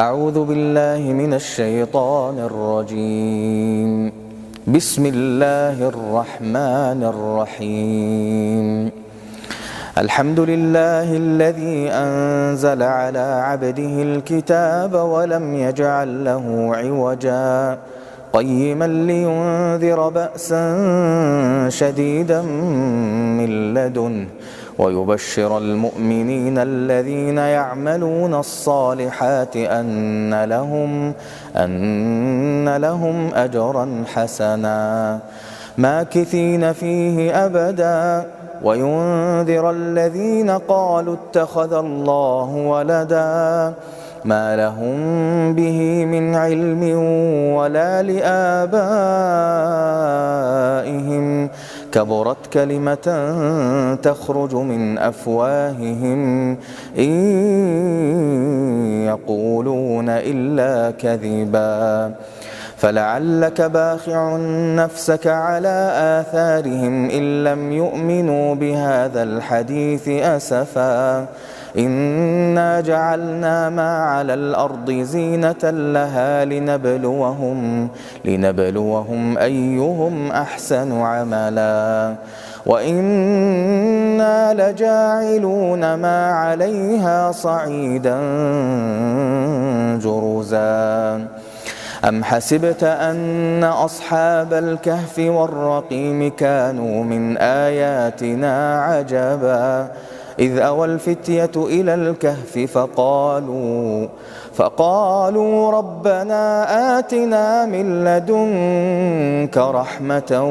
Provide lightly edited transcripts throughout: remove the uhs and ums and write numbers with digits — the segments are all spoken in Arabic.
أعوذ بالله من الشيطان الرجيم. بسم الله الرحمن الرحيم. الحمد لله الذي أنزل على عبده الكتاب ولم يجعل له عوجا قيما لينذر بأسا شديدا من لدنه ويبشر المؤمنين الذين يعملون الصالحات أن لهم أجرا حسنا ماكثين فيه أبدا وينذر الذين قالوا اتخذ الله ولدا ما لهم به من علم ولا لآبائهم كبرت كلمة تخرج من أفواههم إن يقولون إلا كذبا فلعلك باخع نفسك على آثارهم إن لم يؤمنوا بهذا الحديث أسفا إنا جعلنا ما على الأرض زينة لها لنبلوهم أيهم أحسن عملا وإنا لجاعلون ما عليها صعيدا جرزا أم حسبت أن أصحاب الكهف والرقيم كانوا من آياتنا عجبا إذ أوى الفتية إلى الكهف فقالوا ربنا آتنا من لدنك رحمة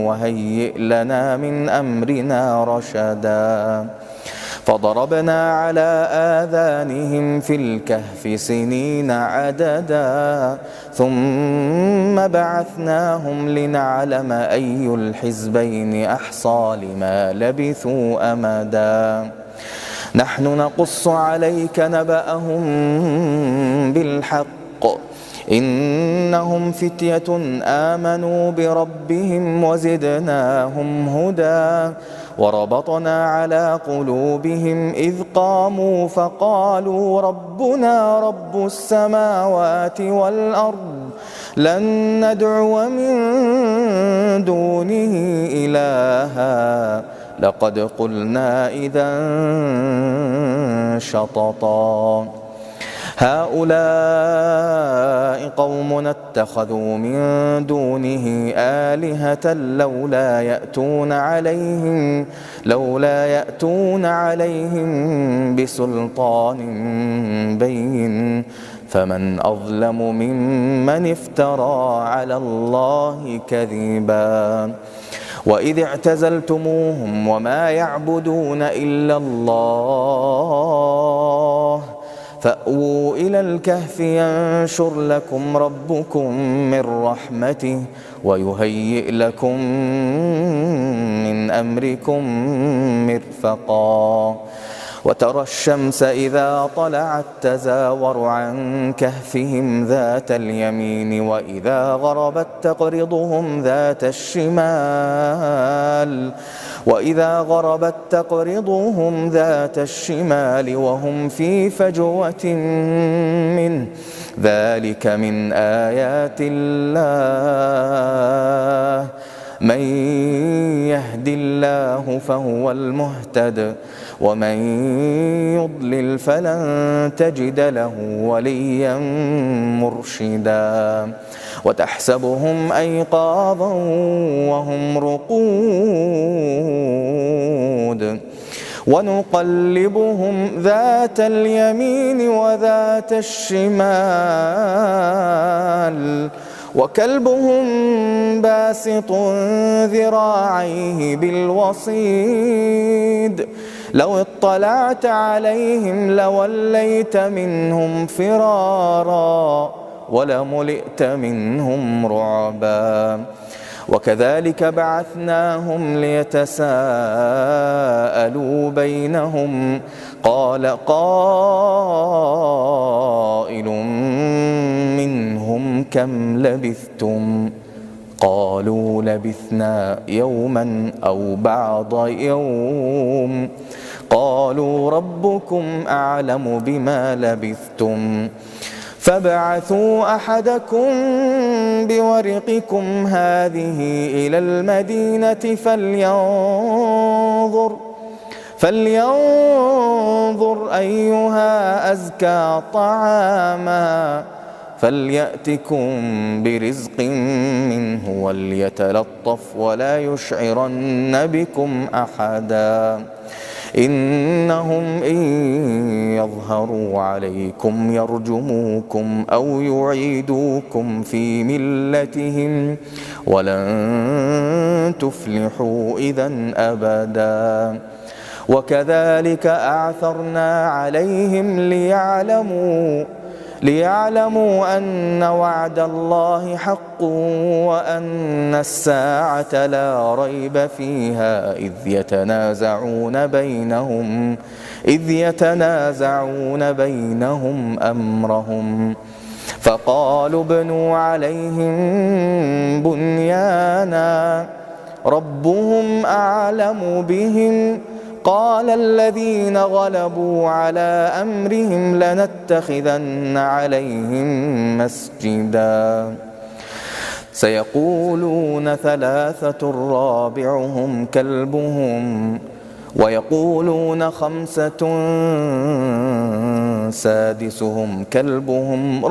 وهيئ لنا من أمرنا رشدا فضربنا على آذانهم في الكهف سنين عددا ثم بعثناهم لنعلم أي الحزبين أحصى لما لبثوا أمدا نحن نقص عليك نبأهم بالحق إنهم فتية آمنوا بربهم وزدناهم هدى وربطنا على قلوبهم إذ قاموا فقالوا ربنا رب السماوات والأرض لن ندعو من دونه إلها لقد قلنا إذا شططا هؤلاء قوم اتخذوا من دونه آلهة لولا يأتون عليهم بسلطان بين فمن أظلم ممن افترى على الله كذبا وإذ اعتزلتموهم وما يعبدون إلا الله فأووا إلى الكهف ينشر لكم ربكم من رحمته ويهيئ لكم من أمركم مرفقا وترى الشمس إذا طلعت تزاور عن كهفهم ذات اليمين وإذا غربت تقرضهم ذات الشمال وهم في فجوة منه ذلك من آيات الله من يهد الله فهو المهتد ومن يضلل فلن تجد له وليا مرشدا وتحسبهم أيقاظا وهم رقود ونقلبهم ذات اليمين وذات الشمال وكلبهم باسط ذراعيه بالوصيد لو اطلعت عليهم لوليت منهم فرارا ولملئت منهم رعبا وكذلك بعثناهم ليتساءلوا بينهم قال قائل منهم كم لبثتم قالوا لبثنا يوما أو بعض يوم قال قالوا ربكم أعلم بما لبثتم فابعثوا أحدكم بورقكم هذه إلى المدينة فلينظر أيها أزكى طعاما فليأتكم برزق منه وليتلطف ولا يشعرن بكم أحدا إنهم إن يظهروا عليكم يرجموكم أو يعيدوكم في ملتهم ولن تفلحوا إذا أبدا وكذلك أعثرنا عليهم ليعلموا أن وعد الله حق وأن الساعة لا ريب فيها إذ يتنازعون بينهم أمرهم فقالوا ابنوا عليهم بنيانا ربهم أعلم بهم قال الذين غلبوا على أمرهم لنتخذن عليهم مسجدا سيقولون ثلاثة رابعهم كلبهم ويقولون خمسة سادسهم كلبهم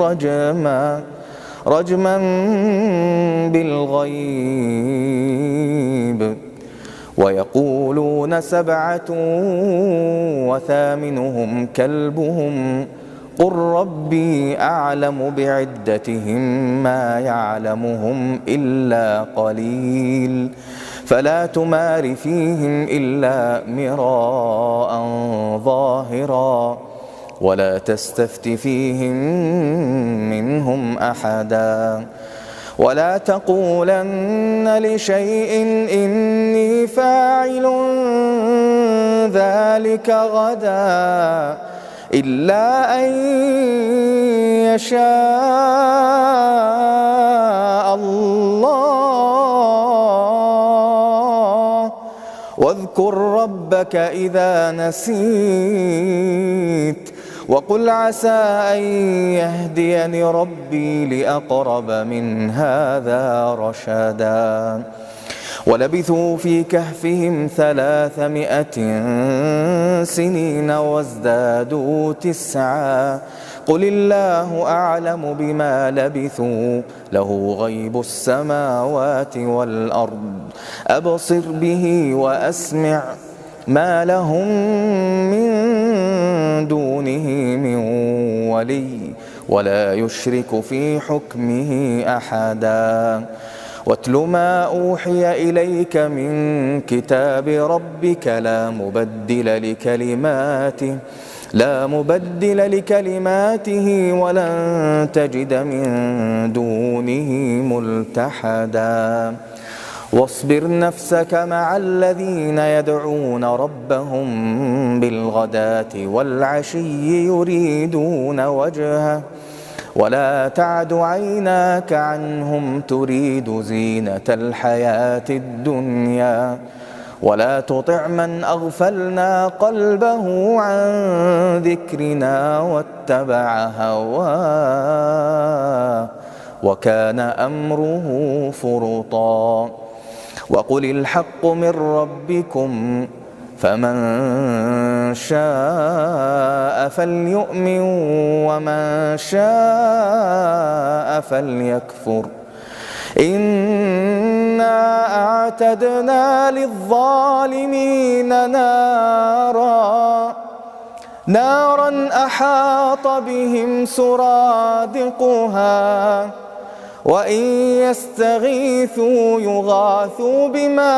رجما بالغيب ويقولون سبعة وثامنهم كلبهم قل ربي أعلم بعدتهم ما يعلمهم إلا قليل فلا تمار فيهم إلا مراء ظاهرا ولا تستفت فيهم منهم أحدا ولا تقولن لشيء إني فاعل ذلك غدا إلا أن يشاء الله واذكر ربك إذا نسيت وقل عسى أن يهديني ربي لأقرب من هذا رشدا ولبثوا في كهفهم 300 سنين وازدادوا 9 قل الله أعلم بما لبثوا له غيب السماوات والأرض أبصر به وأسمع ما لهم من دونه من ولي ولا يشرك في حكمه أحدا واتل ما أوحي إليك من كتاب ربك لا مبدل لكلماته ولن تجد من دونه ملتحدا واصبر نفسك مع الذين يدعون ربهم بالغداة والعشي يريدون وجهه ولا تعد عيناك عنهم تريد زينة الحياة الدنيا ولا تطع من أغفلنا قلبه عن ذكرنا واتبع هواه وكان أمره فرطا وقل الحق من ربكم فمن شاء فليؤمن ومن شاء فليكفر إنا أعتدنا للظالمين نارا أحاط بهم سرادقها وإن يستغيثوا يغاثوا بماء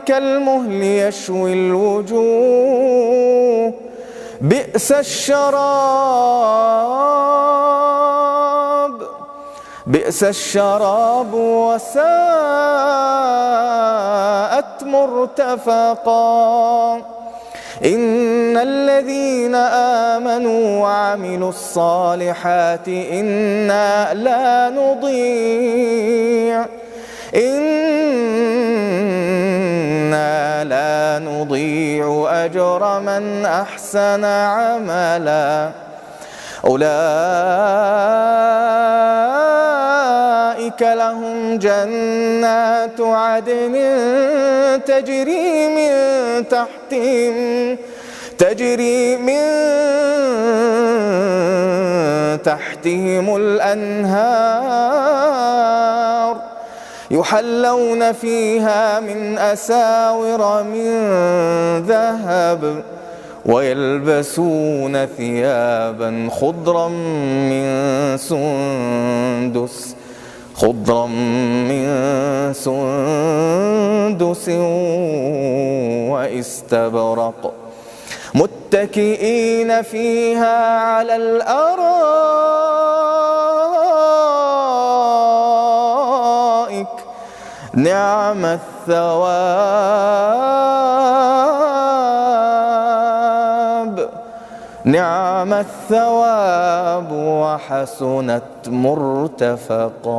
كالمهل يشوي الوجوه بئس الشراب وساءت مرتفقا إن الذين آمنوا وعملوا الصالحات إنا لا نضيع أجر من أحسن عملا أولئك لهم جنات عدن تجري من تحتهم الأنهار يحلون فيها من أساور من ذهب ويلبسون ثيابا خضرا من سندس واستبرق متكئين فيها على الأرائك نعم الثواب وحسنت مرتفقا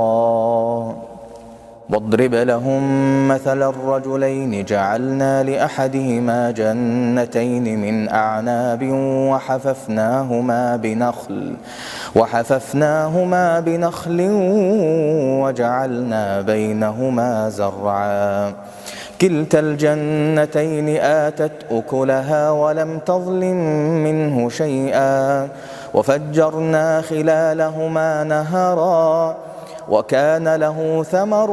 واضرب لهم مثل الرجلين جعلنا لأحدهما جنتين من أعناب وحففناهما بنخل وجعلنا بينهما زرعا كلتا الجنتين آتت أكلها ولم تظلم منه شيئا وفجرنا خلالهما نهرا وكان له ثمر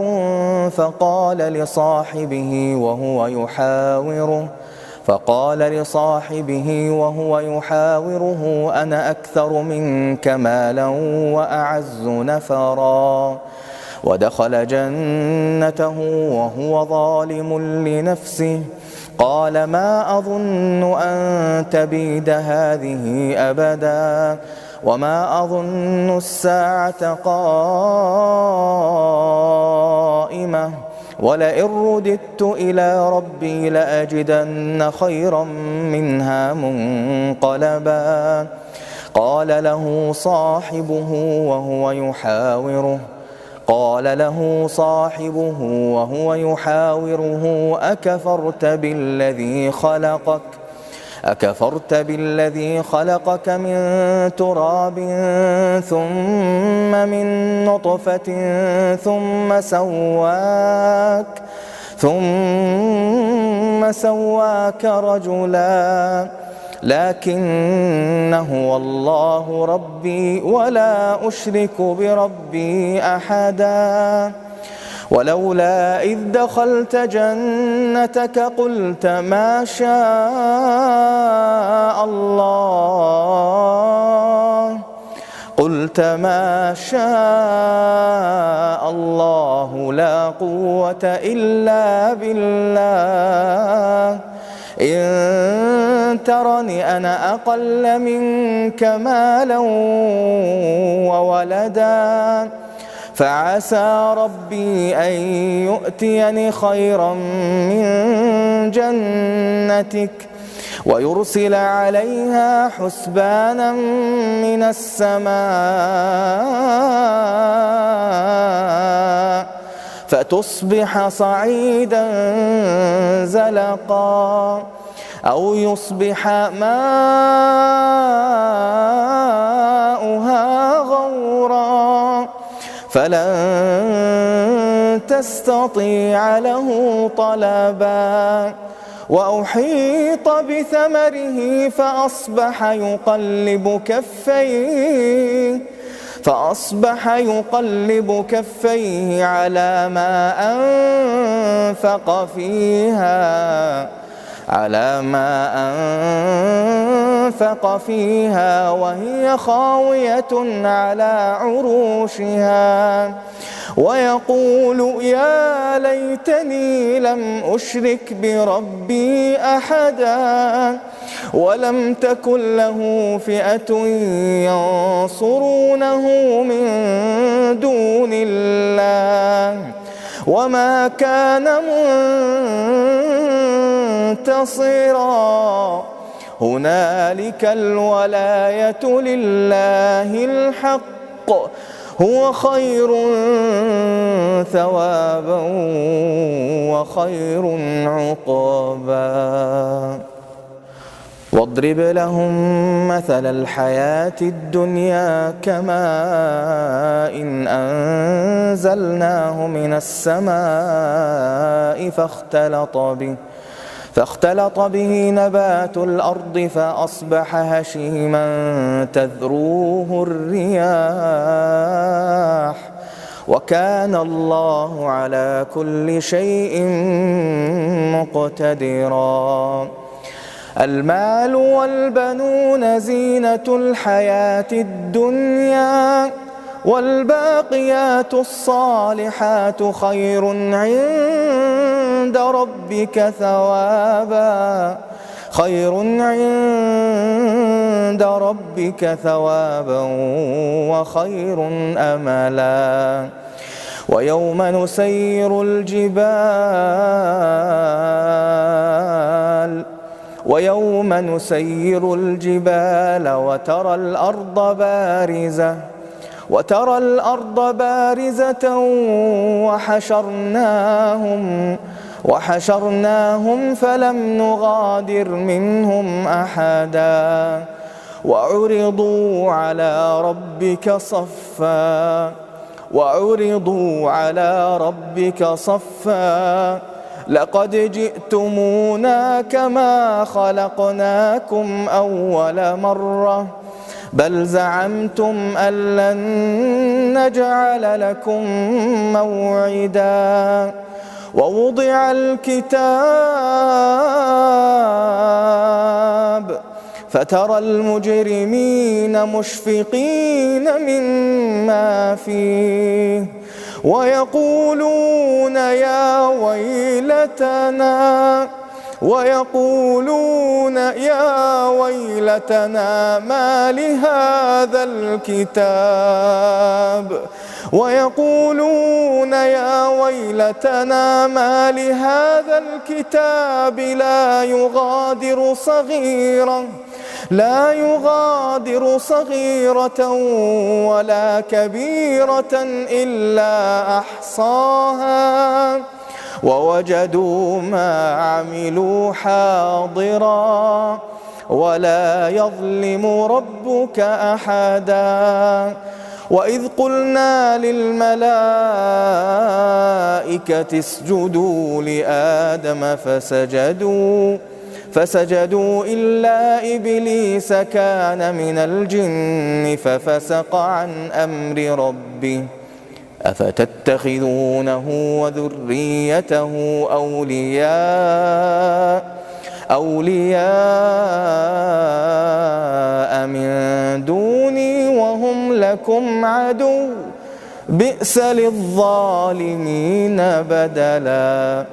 فقال لصاحبه وهو يحاوره أنا أكثر منك مالا وأعز نفرا ودخل جنته وهو ظالم لنفسه قال ما أظن أن تبيد هذه أبدا وما أظن الساعة قائمة ولئن رددت إلى ربي لأجدن خيرا منها منقلبا قال له صاحبه وهو يحاوره أكفرت بالذي خلقك من تراب ثم من نطفة ثم سواك رجلا لكن هو الله ربي ولا أشرك بربي أحدا ولولا إذ دخلت جنتك قلت ما شاء الله لا قوة إلا بالله إن ترني أنا أقل منك مالا وولدا فعسى ربي أن يؤتيني خيرا من جنتك ويرسل عليها حسبانا من السماء فتصبح صعيدا زلقا أو يصبح ماؤها غورا فلن تستطيع له طلبا وأحيط بثمره فأصبح يقلب كفيه على ما أنفق فيها وهي خاوية على عروشها ويقول يا ليتني لم أشرك بربي أحدا ولم تكن له فئة ينصرونه من دون الله وما كان منتصرا هنالك الولاية لله الحق هو خير ثوابا وخير عقبا. واضرب لهم مثل الحياة الدنيا كماء إن أنزلناه من السماء فاختلط به نبات الأرض فأصبح هشيما تذروه الرياح وكان الله على كل شيء مقتدرا. المال والبنون زينة الحياة الدنيا والباقيات الصالحات خير عند ربك ثوابا وخير أملا. ويوم نسير الجبال وترى الأرض بارزة وحشرناهم فلم نغادر منهم أحدا وعرضوا على ربك صفا لقد جئتمونا كما خلقناكم أول مرة بل زعمتم أن لن نجعل لكم موعدا. ووضع الكتاب فترى المجرمين مشفقين مما فيه ويقولون يا ويلتنا ما لهذا الكتاب لا يغادر صغيرة ولا كبيرة إلا أحصاها ووجدوا ما عملوا حاضرا ولا يظلم ربك أحدا. وإذ قلنا للملائكة اسجدوا لآدم فسجدوا إلا إبليس كان من الجن ففسق عن أمر ربه أفتتخذونه وذريته أولياء من دوني وهم لكم عدو بئس للظالمين بدلا.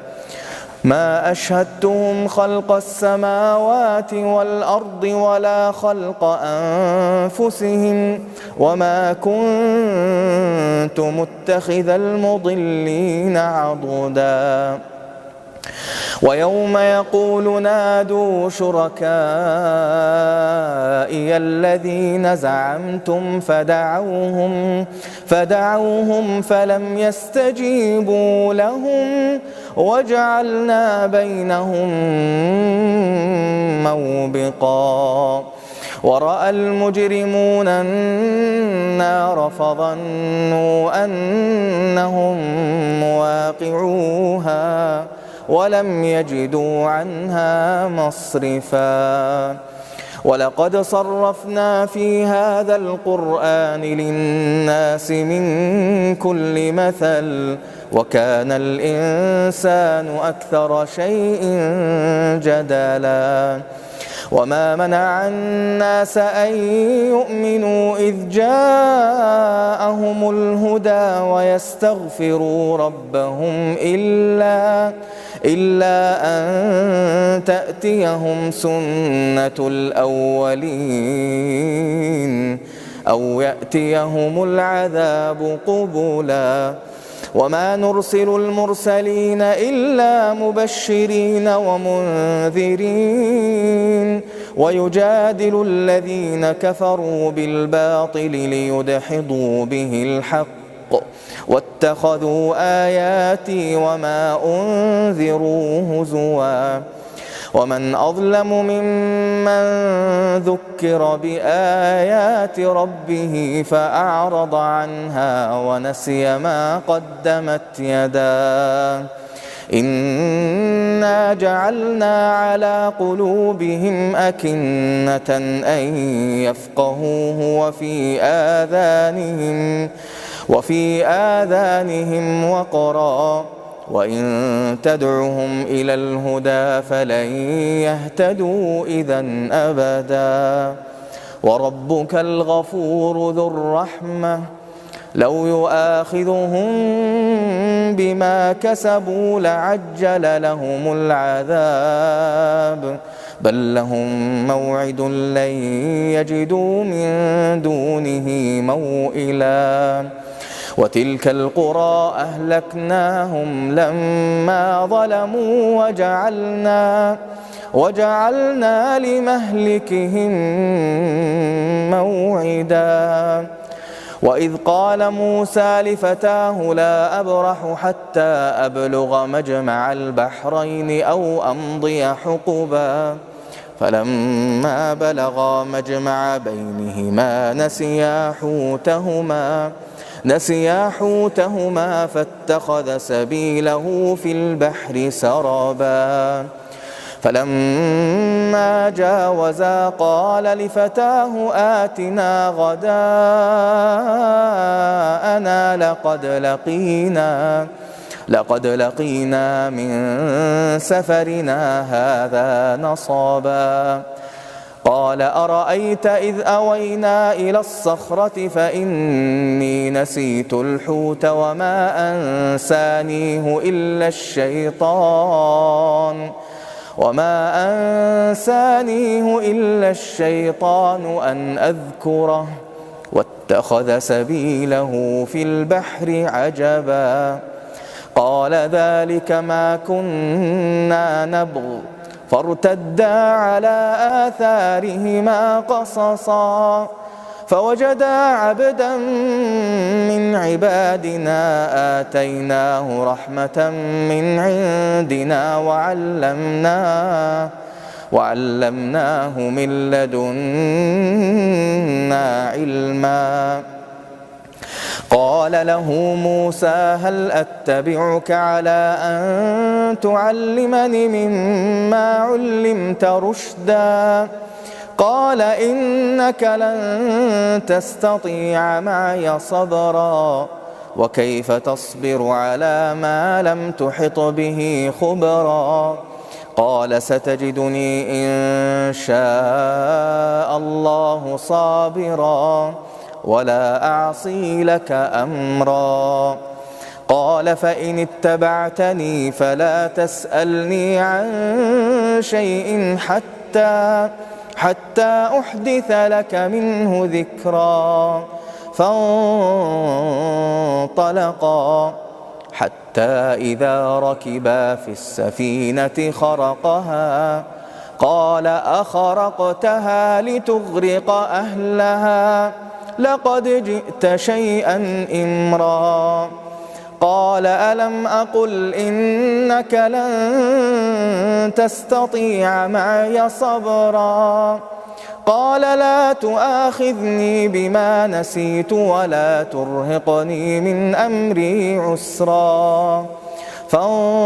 ما أشهدتهم خلق السماوات والأرض ولا خلق أنفسهم وما كنت متخذ المضلين عضدا. ويوم يقول نادوا شركائي الذين زعمتم فدعوهم فلم يستجيبوا لهم وجعلنا بينهم موبقا. ورأى المجرمون النار فظنوا أنهم مواقعوها ولم يجدوا عنها مصرفا. ولقد صرفنا في هذا القرآن للناس من كل مثل وكان الإنسان أكثر شيء جدلا. وما منع الناس أن يؤمنوا إذ جاءهم الهدى ويستغفروا ربهم إلا أن تأتيهم سنة الأولين أو يأتيهم العذاب قبلا. وما نرسل المرسلين إلا مبشرين ومنذرين ويجادل الذين كفروا بالباطل ليدحضوا به الحق واتخذوا آياتي وما أنذروا هزوا ومن أظلم ممن ذكر بآيات ربه فأعرض عنها ونسي ما قدمت يداه إنا جعلنا على قلوبهم أكنة أن يفقهوه وفي آذانهم وقرا وإن تدعهم إلى الهدى فلن يهتدوا إذن أبدا وربك الغفور ذو الرحمة لو يؤاخذهم بما كسبوا لعجل لهم العذاب بل لهم موعد لن يجدوا من دونه موئلا وتلك القرى أهلكناهم لما ظلموا وجعلنا لمهلكهم موعدا وإذ قال موسى لفتاه لا أبرح حتى أبلغ مجمع البحرين أو أمضي حقبا فلما بلغا مجمع بينهما نسيا حوتهما فاتخذ سبيله في البحر سربا فلما جاوزا قال لفتاه آتنا غداءنا لقد لقينا من سفرنا هذا نصبا قال أرأيت إذ أوينا إلى الصخرة فإني نسيت الحوت وما أنسانيه إلا الشيطان أن أذكره واتخذ سبيله في البحر عجبا قال ذلك ما كنا نبغ فارتدا على آثارهما قصصا فوجدا عبدا من عبادنا آتيناه رحمة من عندنا وعلمناه من لدنا علما قال له موسى هل أتبعك على أن تعلمني مما علمت رشدا قال إنك لن تستطيع معي صبرا وكيف تصبر على ما لم تحط به خبرا قال ستجدني إن شاء الله صابرا ولا أعصي لك أمرا قال فإن اتبعتني فلا تسألني عن شيء حتى أحدث لك منه ذكرا فانطلقا حتى إذا ركبا في السفينة خرقها قال أخرقتها لتغرق أهلها لقد جئت شيئا إمرا قال ألم أقل إنك لن تستطيع معي صبرا قال لا تؤاخذني بما نسيت ولا ترهقني من أمري عسرا فانطلقا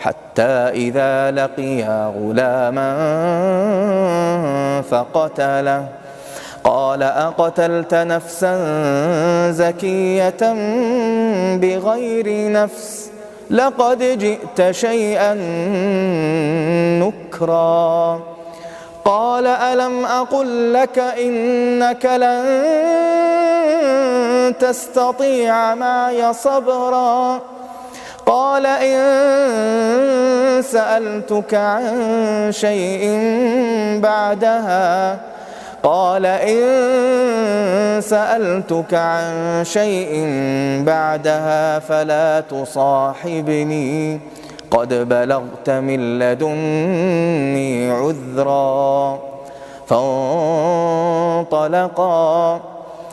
حتى إذا لقيا غلاما فقتله قال أقتلت نفسا زكية بغير نفس لقد جئت شيئا نكرا قال ألم أقل لك إنك لن تستطيع معي صبرا قال إن سألتك عن شيء بعدها قال إن سألتك عن شيء بعدها فلا تصاحبني قد بلغت من لدني عذرا. فانطلقا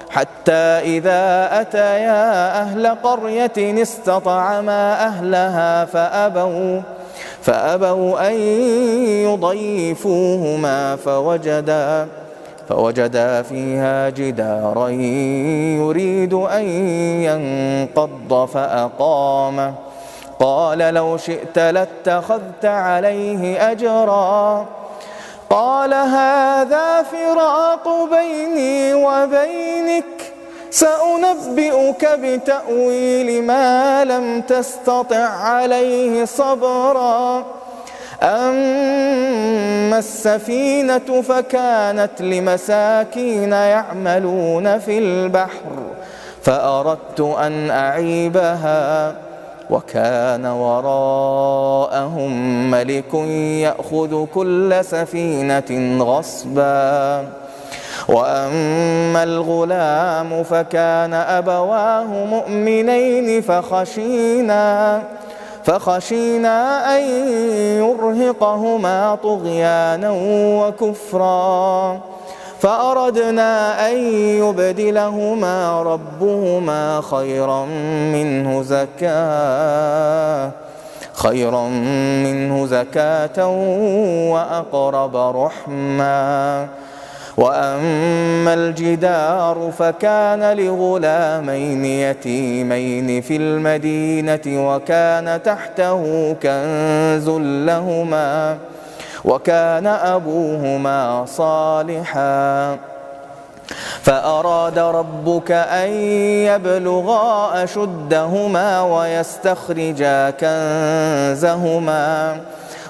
حتى إذا أتيا أهل قرية استطعما أهلها فأبوا أن يضيفوهما فوجدا فيها جدارا يريد أن ينقض فأقامه. قال لو شئت لاتخذت عليه أجرا. قال هذا فراق بيني وبينك سأنبئك بتأويل ما لم تستطع عليه صبرا. أما السفينة فكانت لمساكين يعملون في البحر فأردت أن أعيبها وكان وراءهم ملك يأخذ كل سفينة غصبا. وأما الغلام فكان أبواه مؤمنين فخشينا أن يرهقهما طغيانا وكفرا فأردنا أن يبدلهما ربهما خيرا منه زكاة وأقرب رحما. وأما الجدار فكان لغلامين يتيمين في المدينة وكان تحته كنز لهما وكان أبوهما صالحا فأراد ربك أن يبلغا أشدهما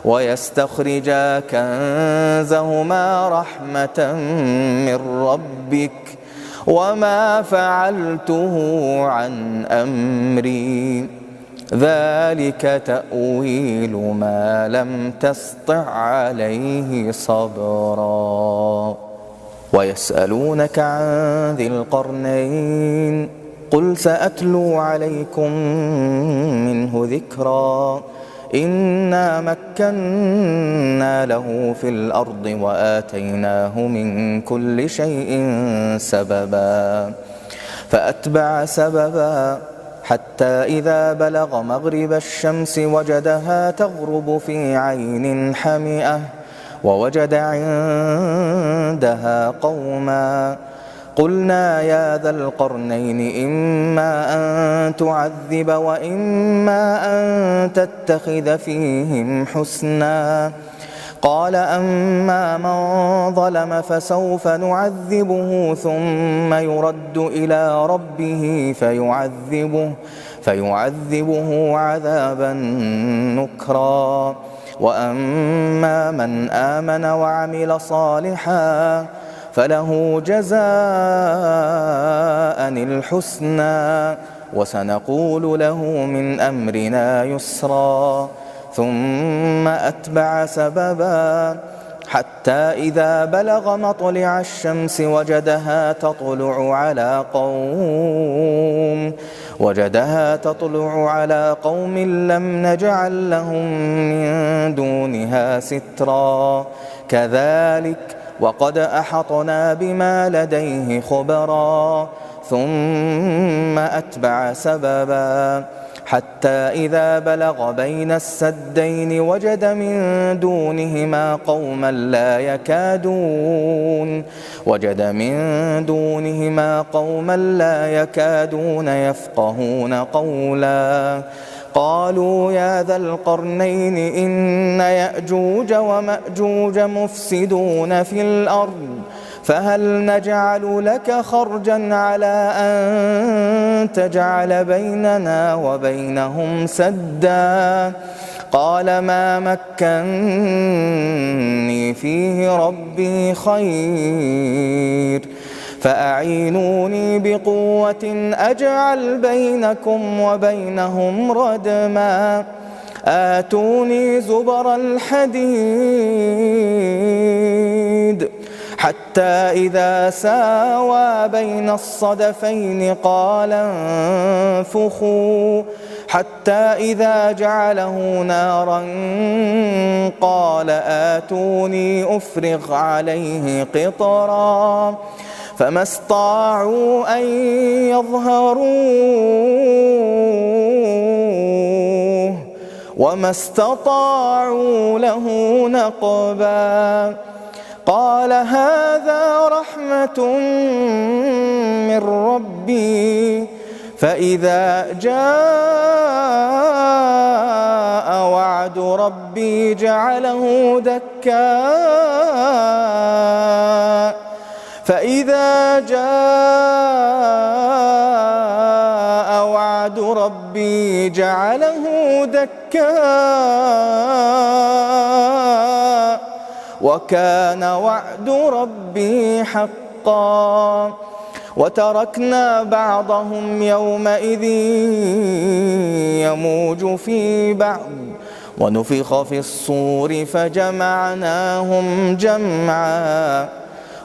ويستخرجا كنزهما رحمة من ربك وما فعلته عن أمري ذلك تأويل ما لم تسطع عليه صبرا. ويسألونك عن ذي القرنين قل سأتلو عليكم منه ذكرا. إنا مكنا له في الأرض وآتيناه من كل شيء سببا فأتبع سببا حتى إذا بلغ مغرب الشمس وجدها تغرب في عين حمئة ووجد عندها قوما قلنا يا ذا القرنين إما أن تعذب وإما أن تتخذ فيهم حسنا. قال أما من ظلم فسوف نعذبه ثم يرد إلى ربه فيعذبه عذابا نكرا. وأما من آمن وعمل صالحا فله جزاء الحسنى وسنقول له من أمرنا يسرا. ثم أتبع سببا حتى إذا بلغ مطلع الشمس وجدها تطلع على قوم لم نجعل لهم من دونها سترا. كذلك وقد أحطنا بما لديه خبرا. ثم أتبع سببا حتى إذا بلغ بين السدين وجد من دونهما قوما لا يكادون يفقهون قولا. قالوا يا ذا القرنين إن يأجوج ومأجوج مفسدون في الأرض فهل نجعل لك خرجا على أن تجعل بيننا وبينهم سدا. قال ما مكني فيه ربي خير فأعينوني بقوة أجعل بينكم وبينهم ردما. آتوني زبر الحديد حتى إذا ساوى بين الصدفين قال انفخوا حتى إذا جعله نارا قال آتوني أفرغ عليه قطرا فما استطاعوا أن يظهروه وما استطاعوا له نقبا قال هذا رحمة من ربي فإذا جاء وعد ربي جعله دكا فإذا جاء وعد ربي جعله دكا وكان وعد ربي حقا وتركنا بعضهم يومئذ يموج في بعض ونفخ في الصور فجمعناهم جمعا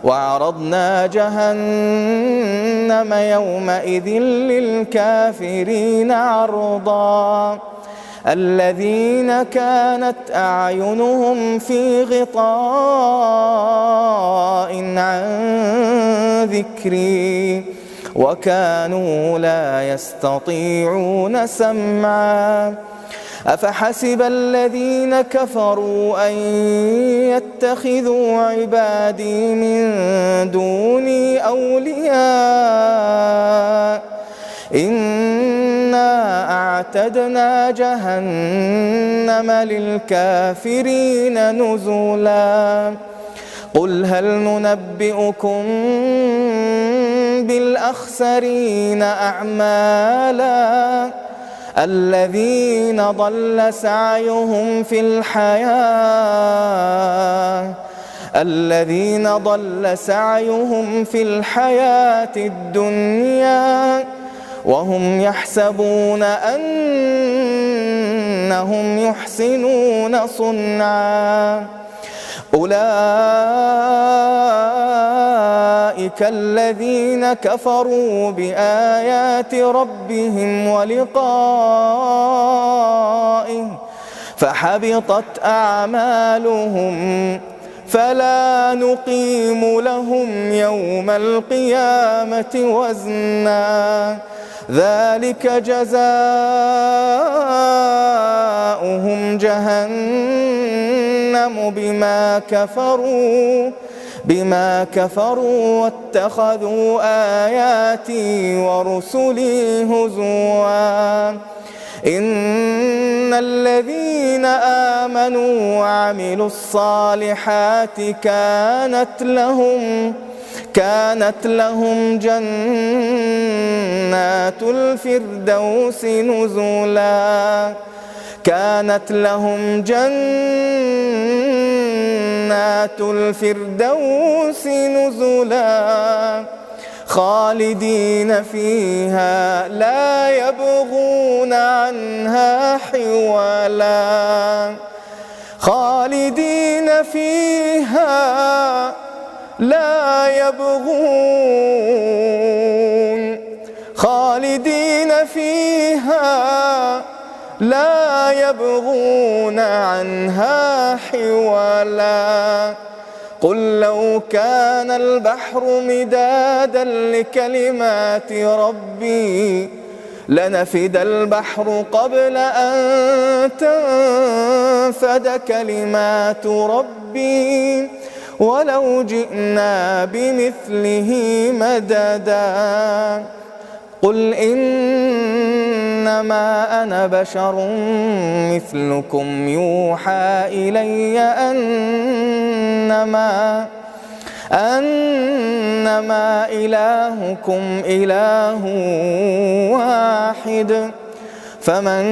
وعرضنا جهنم يومئذ للكافرين عرضا الذين كانت أعينهم في غطاء عن ذكري وكانوا لا يستطيعون سمعا أفحسب الذين كفروا أن يتخذوا عبادي من دوني أولياء إنا أعتدنا جهنم للكافرين نزلا قل هل ننبئكم بالأخسرين أعمالا الذين ضل سعيهم في الحياة الدنيا وهم يحسبون أنهم يحسنون صنعا أولئك الذين كفروا بآيات ربهم ولقائه فحبطت أعمالهم فلا نقيم لهم يوم القيامة وزنا ذلك جزاؤهم جهنم بما كفروا واتخذوا آياتي ورسلي هزوا إن الذين آمنوا وعملوا الصالحات كانت لهم جنات الفردوس نزلا خالدين فيها لا يبغون عنها حولا خالدين فيها لا يبغون عنها حولا قل لو كان البحر مدادا لكلمات ربي لنفد البحر قبل أن تنفد كلمات ربي ولو جئنا بمثله مددا قل إنما أنا بشر مثلكم يوحى إلي أنما إلهكم إله واحد فمن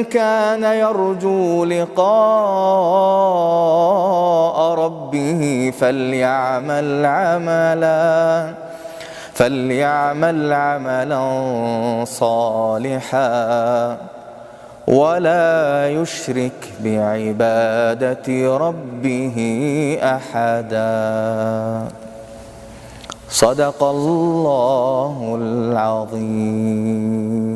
كان يرجو لقاء ربه فليعمل عملا صالحا ولا يشرك بعبادة ربه أحدا. صدق الله العظيم.